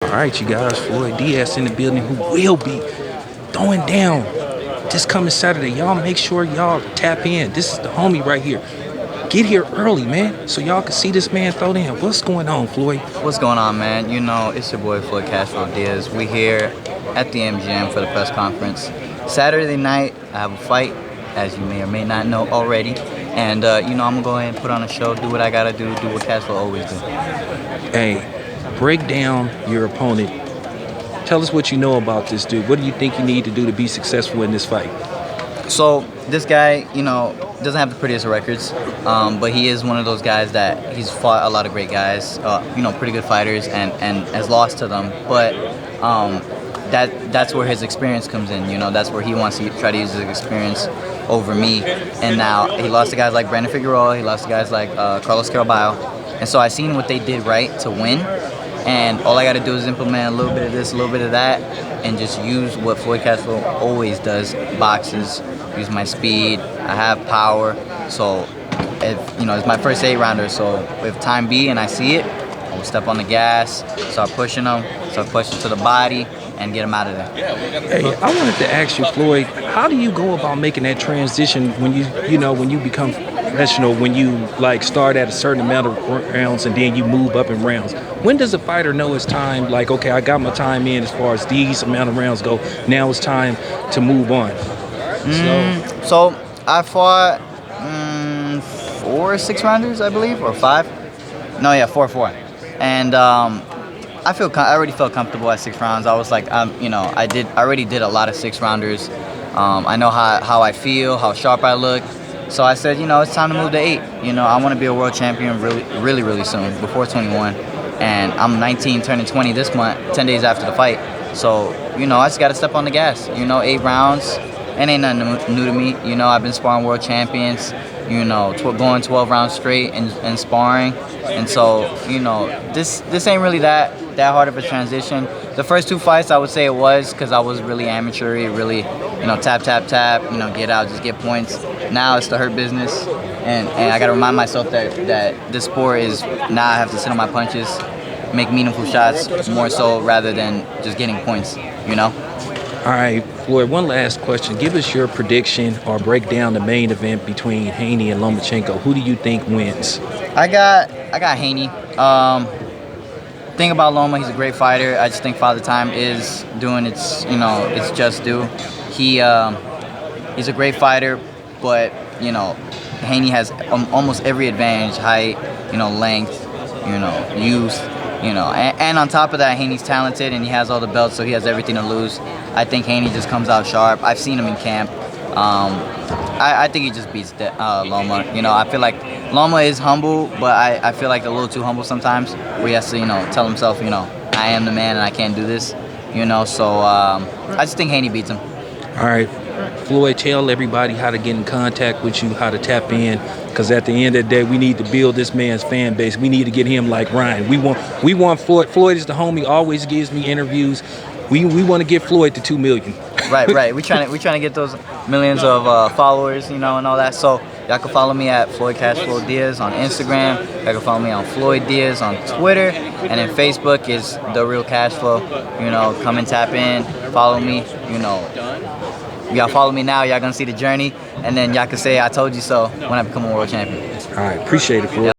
All right, you guys, Floyd DS in the building, who will be throwing down this coming Saturday. Y'all make sure y'all tap in. This is the homie right here. Get here early, man, so y'all can see this man throw down. What's going on, Floyd? What's going on, man? You know, it's your boy Floyd Diaz. We here at the MGM for the press conference. Saturday night, I have a fight, as you may or may not know already. And, you know, I'm going to go ahead and put on a show, do what I got to do what Cashflow always do. Hey, break down your opponent. Tell us what you know about this dude. What do you think you need to do to be successful in this fight? So, this guy, you know, doesn't have the prettiest records, but he is one of those guys that he's fought a lot of great guys, you know, pretty good fighters, and has lost to them. But that's where his experience comes in. You know, that's where he wants to try to use his experience over me. And now he lost to guys like Brandon Figueroa. He lost to guys like Carlos Caraballo. And so I seen what they did right to win. And all I got to do is implement a little bit of this, a little bit of that, and just use what Floyd Cashflow always does: boxes, use my speed. I have power. So, if you know, it's my first 8-rounder. So if time be and I see it, I will step on the gas, start pushing them, start pushing to the body, and get him out of there. Hey, I wanted to ask you, Floyd, how do you go about making that transition when when you become professional, when you like start at a certain amount of rounds and then you move up in rounds? When does a fighter know it's time, like, okay, I got my time in as far as these amount of rounds go, now it's time to move on? So I fought 4 6-rounders, I believe, or 5. No, yeah, 4. And I already felt comfortable at 6 rounds. I was like, you know, I already did a lot of 6-rounders. I know how I feel, how sharp I look. So I said, you know, it's time to move to 8. You know, I want to be a world champion really soon, before 21. And I'm 19, turning 20 this month, 10 days after the fight. So, you know, I just got to step on the gas. You know, 8 rounds, it ain't nothing new to me. You know, I've been sparring world champions, you know, going 12 rounds straight and sparring. And so, you know, this ain't really that hard of a transition. The first 2 fights, I would say it was, because I was really amateur, really, you know, tap, you know, get out, just get points. Now it's the hurt business, and I got to remind myself that this sport is, now I have to sit on my punches, make meaningful shots more so rather than just getting points, you know? All right, Floyd, one last question. Give us your prediction or break down the main event between Haney and Lomachenko. Who do you think wins? I got Haney. Thing about Loma, he's a great fighter. I just think Father Time is doing its just due. He's a great fighter, but you know, Haney has almost every advantage: height, you know, length, you know, youth, you know, and on top of that, Haney's talented and he has all the belts, so he has everything to lose. I think Haney just comes out sharp. I've seen him in camp. I think he just beats Loma. You know, I feel like Loma is humble, but I feel like a little too humble sometimes, where he has to, you know, tell himself, you know, I am the man and I can't do this, you know. So I just think Haney beats him. All right, Floyd, tell everybody how to get in contact with you, how to tap in, because at the end of the day, we need to build this man's fan base. We need to get him like Ryan. We want Floyd. Floyd is the homie, always gives me interviews. We want to get Floyd to 2 million. Right. We trying to get those millions of followers, you know, and all that. So y'all can follow me at Floyd Diaz on Instagram. Y'all can follow me on Floyd Diaz on Twitter, and then Facebook is The Real Cashflow. You know, come and tap in, follow me. You know, y'all follow me now. Y'all gonna see the journey, and then y'all can say I told you so when I become a world champion. All right, appreciate it, Floyd.